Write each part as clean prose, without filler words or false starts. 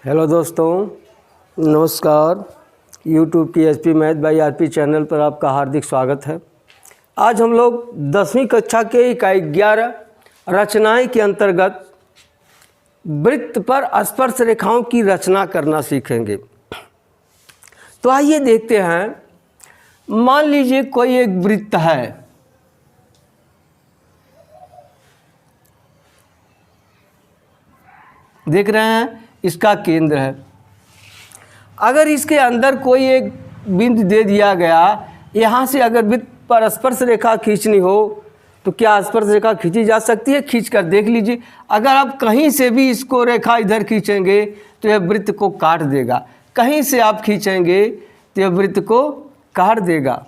Hello दोस्तों, नमस्कार। YouTube की HP math by RP channel पर आपका हार्दिक स्वागत है। आज हम लोग 10वीं कक्षा के इकाई 11 रचनाएं के अंतर्गत वृत्त पर स्पर्श रेखाओं की रचना करना सीखेंगे। तो आइए देखते हैं। मान लीजिए कोई एक वृत्त है, देख रहे हैं, इसका केंद्र है। अगर इसके अंदर कोई एक बिंदु दे दिया गया, यहाँ से अगर वृत्त पर स्पर्श रेखा खींचनी हो तो क्या स्पर्श रेखा खींची जा सकती है? खींच कर देख लीजिए। अगर आप कहीं से भी इसको रेखा इधर खींचेंगे तो यह वृत्त को काट देगा, कहीं से आप खींचेंगे तो यह वृत्त को काट देगा।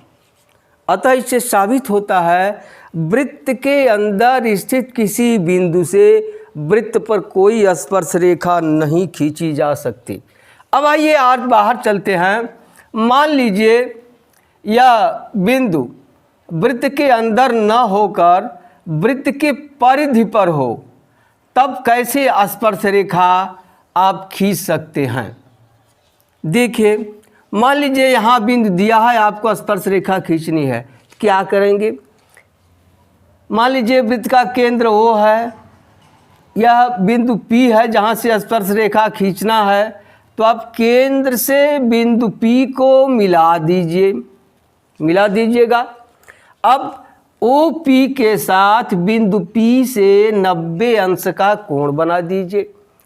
अतः इससे साबित होता है वृत्त के अंदर स्थित किसी बिंदु से वृत्त पर कोई स्पर्श रेखा नहीं खींची जा सकती। अब आइए आज बाहर चलते हैं। मान लीजिए यह बिंदु वृत्त के अंदर न होकर वृत्त के परिधि पर हो, तब कैसे स्पर्श रेखा आप खींच सकते हैं? देखिए, मान लीजिए यहाँ बिंदु दिया है, आपको स्पर्श रेखा खींचनी है। क्या करेंगे? मान लीजिए वृत्त का केंद्र वो है, यह बिंदु P है जहाँ से स्पर्श रेखा खींचना है। तो आप केंद्र से बिंदु P को मिला दीजिएगा। अब OP के साथ बिंदु P से 90 अंश का कोण बना दीजिए।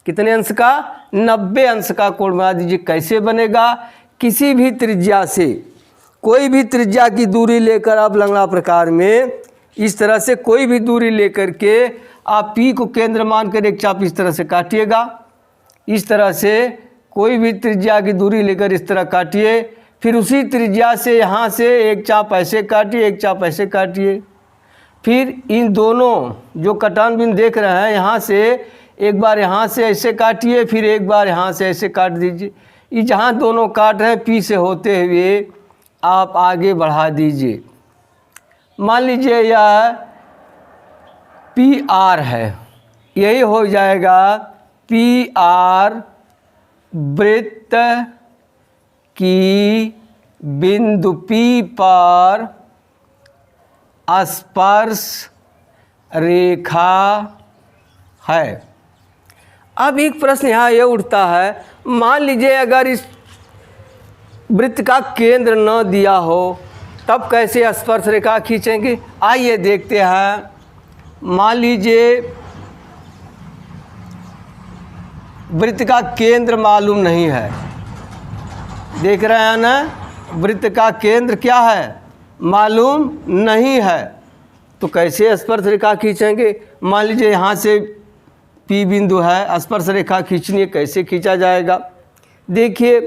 कितने अंश का? 90 अंश का कोण बना दीजिए। कैसे बनेगा? किसी भी त्रिज्या से, कोई भी त्रिज्या की दूरी लेकर आप लंगड़ा प्रकार में इस तरह से कोई भी दूरी लेकर के आप P को केंद्र मानकर एक चाप इस तरह से काटिएगा। इस तरह से कोई भी त्रिज्या की दूरी लेकर इस तरह काटिए। फिर उसी त्रिज्या से यहाँ से एक चाप ऐसे काटिए, एक चाप ऐसे काटिए। फिर इन दोनों जो कटान बिंदु देख रहे हैं, यहाँ से एक बार यहाँ से ऐसे काटिए, फिर एक बार यहाँ से ऐसे काट दीजिए। ये जहाँ दोनों काट रहे हैं P से होते हुए आप आगे बढ़ा दीजिए। मान लीजिए यह PR है, यही हो जाएगा PR वृत्त की बिंदु P पर स्पर्श रेखा है। अब एक प्रश्न यहाँ ये उठता है, मान लीजिए अगर इस वृत्त का केंद्र न दिया हो तब कैसे स्पर्श रेखा खींचेंगे? आइए देखते हैं। मान लीजिए वृत्त का केंद्र मालूम नहीं है, देख रहे हैं ना, वृत्त का केंद्र क्या है? मालूम नहीं है। तो कैसे स्पर्श रेखा खींचेंगे? मान लीजिए यहाँ से P बिंदु है, स्पर्श रेखा खींचनी है, कैसे खींचा जाएगा? देखिए,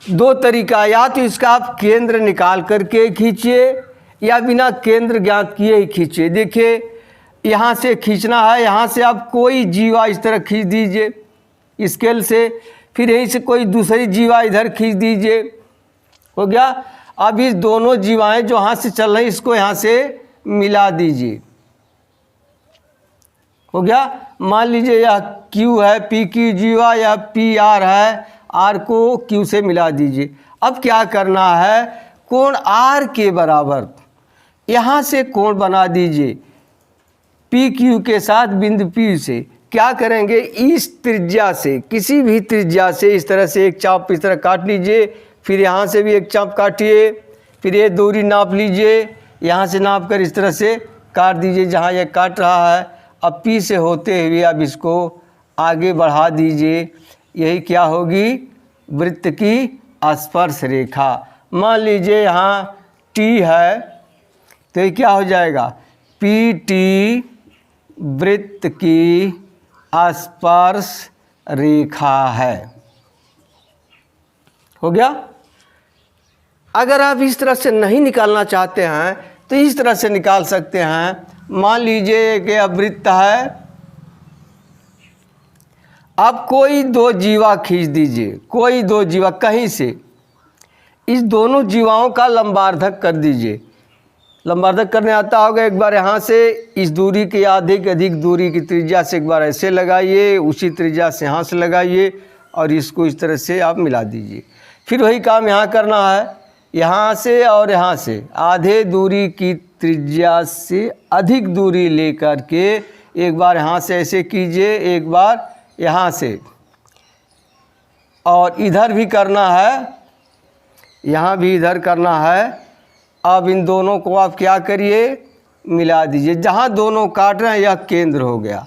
दो तरीका, या तो इसका आप केंद्र निकाल करके खींचिए या बिना केंद्र ज्ञात किए ही खींचिए। देखिए, यहाँ से खींचना है, यहाँ से आप कोई जीवा इस तरह खींच दीजिए स्केल से, फिर यहीं से कोई दूसरी जीवा इधर खींच दीजिए। हो गया। अब इस दोनों जीवाएं जो हाथ से चल रही इसको यहाँ से मिला दीजिए। हो गया। मान लीजिए यह Q है, PQ जीवा, या PR है, R को Q से मिला दीजिए। अब क्या करना है? कोण R के बराबर यहाँ से कोण बना दीजिए PQ के साथ बिंदु P से। क्या करेंगे? इस त्रिज्या से, किसी भी त्रिज्या से इस तरह से एक चाप इस तरह काट लीजिए, फिर यहाँ से भी एक चाप काटिए, फिर ये दूरी नाप लीजिए, यहाँ से नाप कर इस तरह से काट दीजिए जहाँ यह काट रहा है। अब P से होते हुए अब इसको आगे बढ़ा दीजिए। यही क्या होगी? वृत्त की स्पर्श रेखा। मान लीजिए यहाँ T है, तो ये क्या हो जाएगा? PT वृत्त की स्पर्श रेखा है। हो गया। अगर आप इस तरह से नहीं निकालना चाहते हैं तो इस तरह से निकाल सकते हैं। मान लीजिए कि अब वृत्त है, आप कोई दो जीवा खींच दीजिए, कोई दो जीवा कहीं से। इस दोनों जीवाओं का लंबार्धक कर दीजिए। लंबार्धक करने आता होगा। एक बार यहाँ से इस दूरी की अधिक दूरी की त्रिज्या से एक बार ऐसे लगाइए, उसी त्रिज्या से यहाँ से लगाइए और इसको इस तरह से आप मिला दीजिए। फिर वही काम यहाँ करना है, यहाँ से और यहाँ से आधे दूरी की त्रिज्या से अधिक दूरी लेकर के एक बार यहाँ से ऐसे कीजिए, एक बार यहाँ से, और इधर भी करना है, यहाँ भी इधर करना है। अब इन दोनों को आप क्या करिए, मिला दीजिए। जहाँ दोनों काट रहे हैं यह केंद्र हो गया।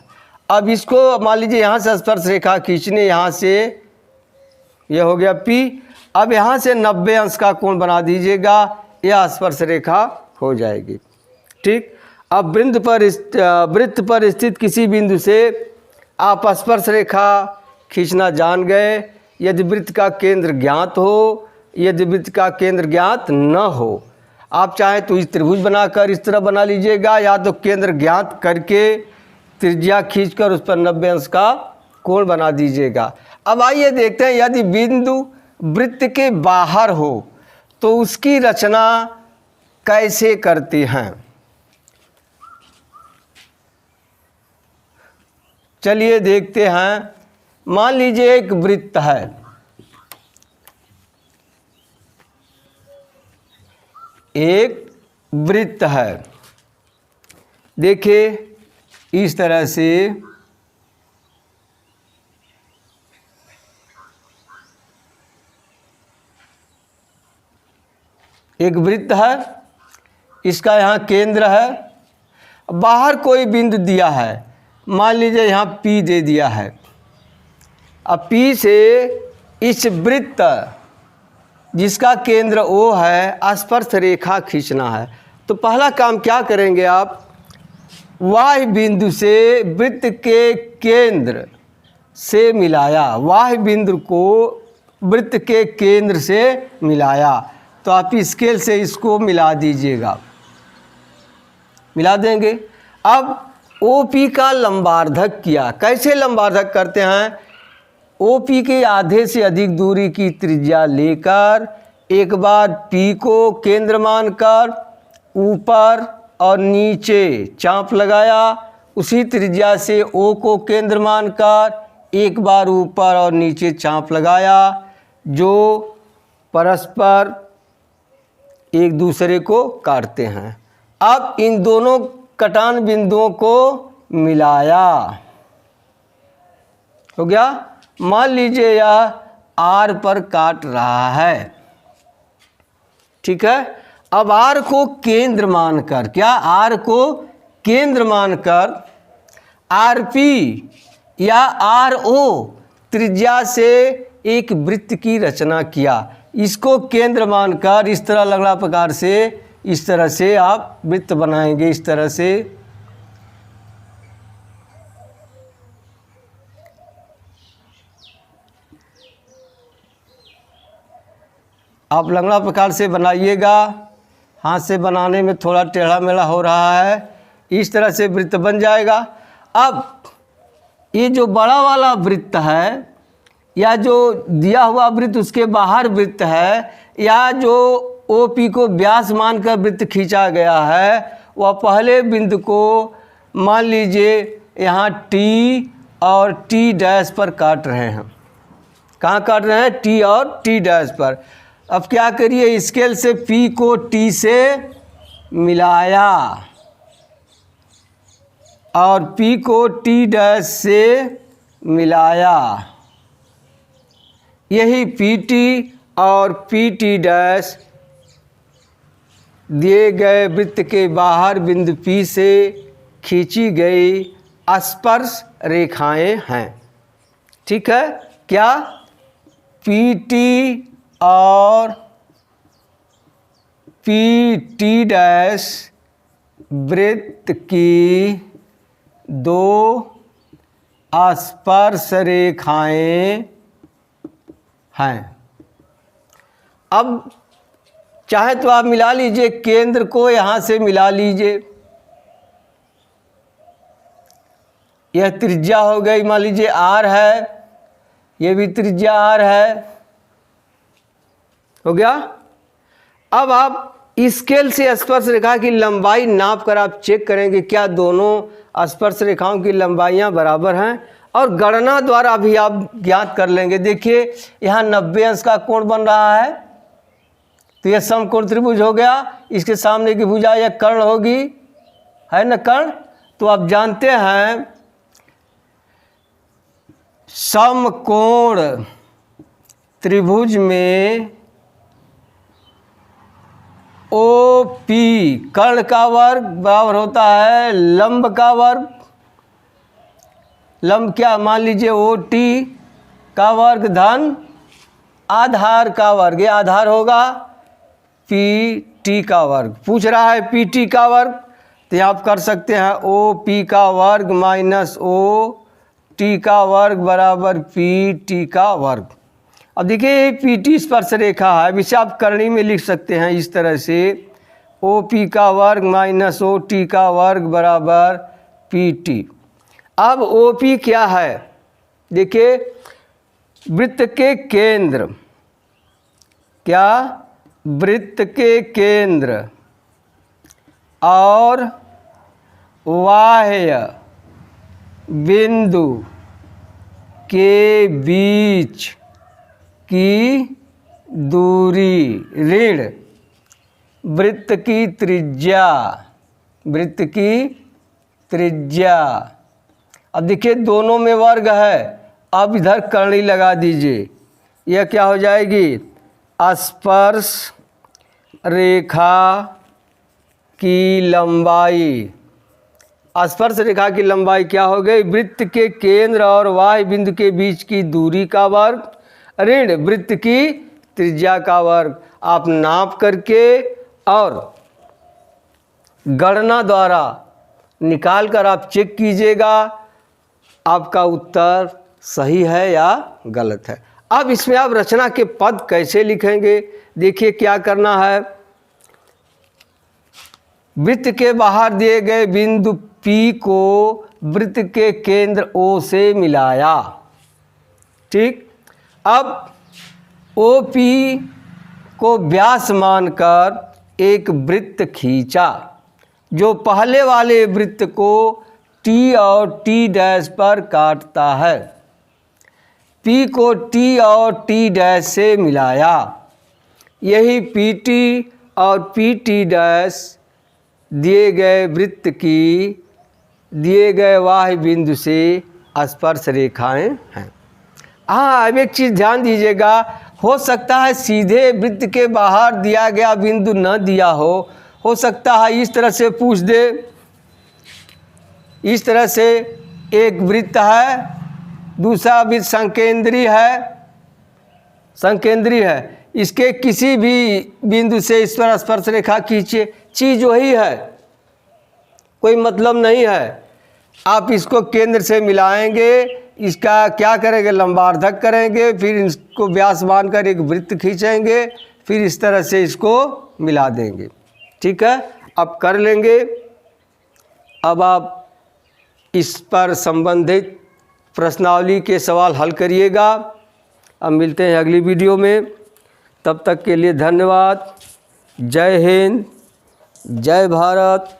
अब इसको मान लीजिए यहाँ से स्पर्श रेखा खींचने, यहाँ से यह हो गया P। अब यहाँ से 90 अंश का कोण बना दीजिएगा, यह स्पर्श रेखा हो जाएगी। ठीक। अब वृत्त पर स्थित किसी बिंदु से आप स्पर्श रेखा खींचना जान गए। यदि वृत्त का केंद्र ज्ञात हो, यदि वृत्त का केंद्र ज्ञात न हो, आप चाहे तो इस त्रिभुज बनाकर इस तरह बना लीजिएगा, या तो केंद्र ज्ञात करके त्रिज्या खींचकर उस पर 90 अंश का कोण बना दीजिएगा। अब आइए देखते हैं, यदि बिंदु वृत्त के बाहर हो तो उसकी रचना कैसे करते हैं। चलिए देखते हैं। मान लीजिए एक वृत्त है, एक वृत्त है, देखिए इस तरह से एक वृत्त है, इसका यहाँ केंद्र है। बाहर कोई बिंदु दिया है, मान लीजिए यहाँ P दे दिया है। अब P से इस वृत्त जिसका केंद्र O है स्पर्श रेखा खींचना है। तो पहला काम क्या करेंगे आप, वाह्य बिंदु से वृत्त के केंद्र से मिलाया, वाह्य बिंदु को वृत्त के केंद्र से मिलाया। तो आप स्केल से इसको मिला दीजिएगा, मिला देंगे। अब OP का लंबार्धक किया। कैसे लंबार्धक करते हैं, OP के आधे से अधिक दूरी की त्रिज्या लेकर एक बार P को केंद्र मानकर ऊपर और नीचे चाप लगाया, उसी त्रिज्या से O को केंद्र मानकर एक बार ऊपर और नीचे चाप लगाया, जो परस्पर एक दूसरे को काटते हैं। अब इन दोनों कटान बिंदुओं को मिलाया, हो गया। मान लीजिए यह R पर काट रहा है, ठीक है। अब R को केंद्र मानकर, क्या R को केंद्र मानकर RP या RO त्रिज्या से एक वृत्त की रचना किया। इसको केंद्र मानकर इस तरह लगड़ा प्रकार से, इस तरह से आप वृत्त बनाएंगे, इस तरह से। आप लगड़ा प्रकार से बनाइएगा, हाथ से बनाने में थोड़ा टेढ़ा मेढ़ा हो रहा है, इस तरह से वृत्त बन जाएगा। अब ये जो बड़ा वाला वृत्त है, या जो दिया हुआ वृत्त उसके बाहर वृत्त है, या जो OP को व्यास मानकर वृत्त खींचा गया है, वह पहले बिंदु को मान लीजिए यहाँ T और T डैश पर काट रहे हैं। कहाँ काट रहे हैं, T और T डैश पर। अब क्या करिए, स्केल से P को T से मिलाया और P को T डैश से मिलाया। यही PT और PT डैश दिए गए वृत्त के बाहर बिंदु P से खींची गई स्पर्श रेखाएं हैं, ठीक है। क्या, PT और PT डैश वृत्त की दो स्पर्श रेखाएं हैं। अब चाहे तो आप मिला लीजिए, केंद्र को यहाँ से मिला लीजिए। यह त्रिज्या हो गई, मान लीजिए R है, ये भी त्रिज्या R है, हो गया। अब आप स्केल से स्पर्श रेखा की लंबाई नाप कर आप चेक करेंगे क्या दोनों स्पर्श रेखाओं की लंबाइयाँ बराबर हैं, और गणना द्वारा भी आप ज्ञात कर लेंगे। देखिए यहाँ 90 अंश का कोण बन रहा है, तो यह समकोण त्रिभुज हो गया। इसके सामने की भुजा यह कर्ण होगी, है ना कर्ण। तो आप जानते हैं समकोण त्रिभुज में OP कर्ण का वर्ग बराबर होता है लंब का वर्ग। लंब क्या, मान लीजिए OT का वर्ग धन आधार का वर्ग, ये आधार होगा PT का वर्ग। पूछ रहा है PT का वर्ग, तो आप कर सकते हैं OP का वर्ग माइनस OT का वर्ग बराबर PT का वर्ग। अब देखिए PT स्पर्श रेखा है, इसे आप करणी में लिख सकते हैं इस तरह से, OP का वर्ग माइनस OT का वर्ग बराबर PT। अब OP क्या है, देखिए वृत्त के केंद्र, क्या वृत्त के केंद्र और बाह्य बिंदु के बीच की दूरी ऋण वृत्त की त्रिज्या, वृत्त की त्रिज्या। अब देखिए दोनों में वर्ग है, अब इधर करणी लगा दीजिए, यह क्या हो जाएगी स्पर्श रेखा की लंबाई। स्पर्श रेखा की लंबाई क्या हो गई, वृत्त के केंद्र और बाह्य बिंदु के बीच की दूरी का वर्ग ऋण वृत्त की त्रिज्या का वर्ग। आप नाप करके और गणना द्वारा निकाल कर आप चेक कीजिएगा आपका उत्तर सही है या गलत है। अब इसमें आप रचना के पद कैसे लिखेंगे, देखिए क्या करना है। वृत्त के बाहर दिए गए बिंदु P को वृत्त के केंद्र O से मिलाया, ठीक। अब OP को व्यास मानकर एक वृत्त खींचा जो पहले वाले वृत्त को T और T डैश पर काटता है। P को T और T डैश से मिलाया, यही PT और PT डैश दिए गए वृत्त की दिए गए बाह्य बिंदु से स्पर्श रेखाएं हैं। हाँ, अब एक चीज़ ध्यान दीजिएगा, हो सकता है सीधे वृत्त के बाहर दिया गया बिंदु न दिया हो सकता है इस तरह से पूछ दे। इस तरह से एक वृत्त है, दूसरा वृत्त संकेंद्री है, इसके किसी भी बिंदु से इस पर स्पर्श रेखा खींचिए, चीज़ वही है, कोई मतलब नहीं है। आप इसको केंद्र से मिलाएंगे, इसका क्या करेंगे, लंबार्धक करेंगे, फिर इसको व्यास मानकर एक वृत्त खींचेंगे, फिर इस तरह से इसको मिला देंगे, ठीक है। अब कर लेंगे। अब आप इस पर संबंधित प्रश्नावली के सवाल हल करिएगा। अब मिलते हैं अगली वीडियो में, तब तक के लिए धन्यवाद। जय हिंद, जय भारत।